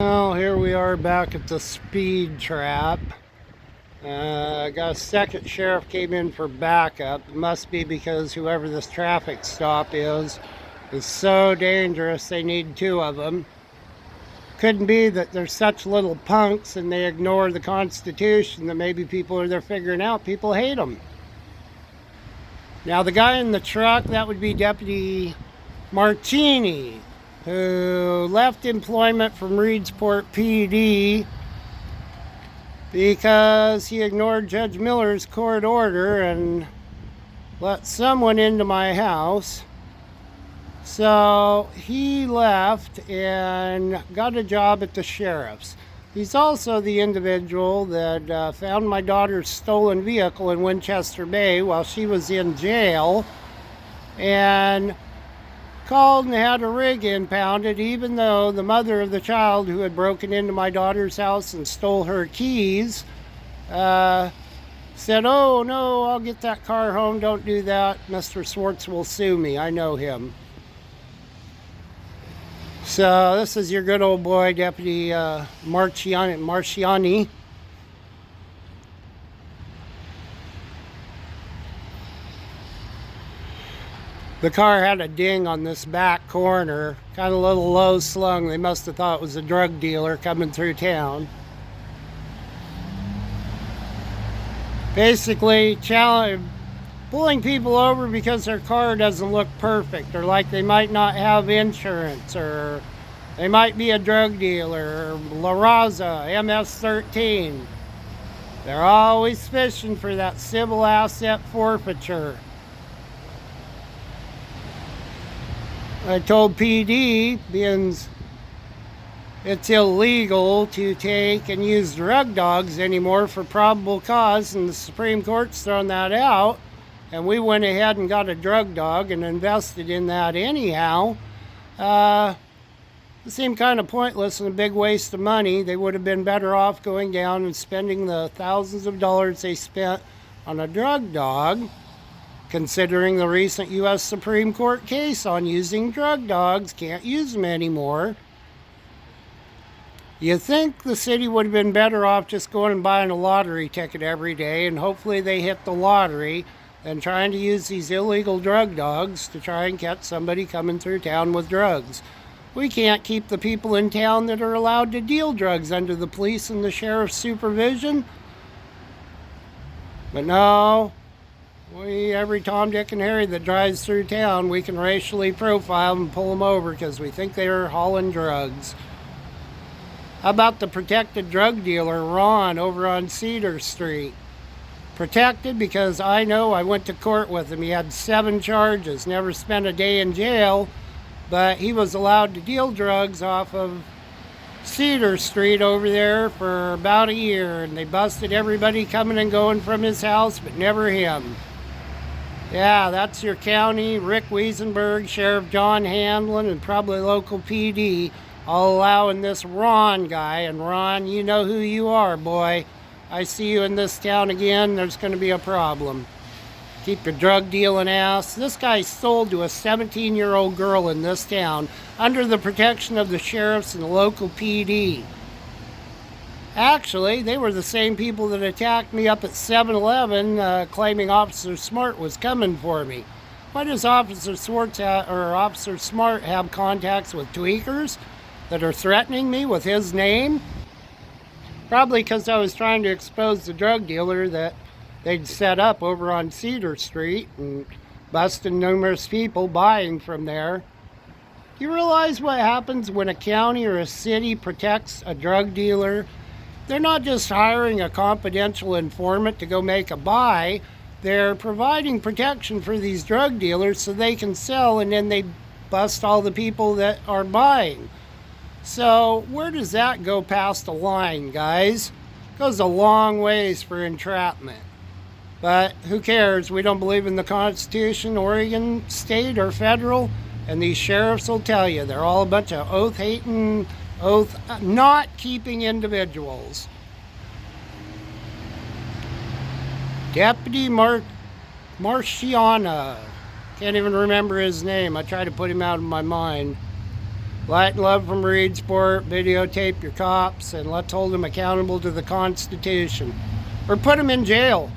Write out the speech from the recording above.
Well, here we are back at the speed trap. Got a second sheriff came in for backup. It must be because whoever this traffic stop is so dangerous they need two of them. Couldn't be that they're such little punks and they ignore the Constitution that maybe people are there figuring out people hate them. Now the guy in the truck, that would be Deputy Marcinni, who left employment from Reedsport PD because he ignored Judge Miller's court order and let someone into my house. So he left and got a job at the sheriff's. He's also the individual that found my daughter's stolen vehicle in Winchester Bay while she was in jail and called and had a rig impounded, even though the mother of the child who had broken into my daughter's house and stole her keys said, "Oh no, I'll get that car home, don't do that. Mr. Swartz will sue me, I know him." So this is your good old boy, Deputy Marciani. The car had a ding on this back corner, kind of a little low slung. They must have thought it was a drug dealer coming through town. Basically, pulling people over because their car doesn't look perfect, or like they might not have insurance, or they might be a drug dealer, or La Raza, MS-13. They're always fishing for that civil asset forfeiture. I told PD, being it's illegal to take and use drug dogs anymore for probable cause, and the Supreme Court's thrown that out, and we went ahead and got a drug dog and invested in that anyhow. It seemed kind of pointless and a big waste of money. They would have been better off going down and spending the thousands of dollars they spent on a drug dog, considering the recent U.S. Supreme Court case on using drug dogs. Can't use them anymore. You think the city would have been better off just going and buying a lottery ticket every day, and hopefully they hit the lottery, than trying to use these illegal drug dogs to try and catch somebody coming through town with drugs. We can't keep the people in town that are allowed to deal drugs under the police and the sheriff's supervision. But no, every Tom, Dick, and Harry that drives through town, we can racially profile them and pull them over because we think they're hauling drugs. How about the protected drug dealer, Ron, over on Cedar Street? Protected because I went to court with him. He had 7 charges, never spent a day in jail, but he was allowed to deal drugs off of Cedar Street over there for about a year, and they busted everybody coming and going from his house, but never him. Yeah, that's your county, Rick Wiesenberg, Sheriff John Handlin, and probably local PD, all allowing this Ron guy. And Ron, you know who you are, boy. I see you in this town again, there's going to be a problem. Keep your drug dealing ass. This guy sold to a 17-year-old girl in this town under the protection of the sheriffs and the local PD. Actually, they were the same people that attacked me up at 7-Eleven, claiming Officer Smart was coming for me. Why does Officer Officer Smart have contacts with tweakers that are threatening me with his name? Probably because I was trying to expose the drug dealer that they'd set up over on Cedar Street and busting numerous people buying from there. You realize what happens when a county or a city protects a drug dealer? They're not just hiring a confidential informant to go make a buy. They're providing protection for these drug dealers so they can sell, and then they bust all the people that are buying. So where does that go past the line, guys? Goes a long ways for entrapment. But who cares? We don't believe in the Constitution, Oregon, state, or federal. And these sheriffs will tell you they're all a bunch of oath-hating, oath-not-keeping individuals. Deputy Marciana. Can't even remember his name. I try to put him out of my mind. Light and love from Reedsport. Videotape your cops and let's hold them accountable to the Constitution. Or put them in jail.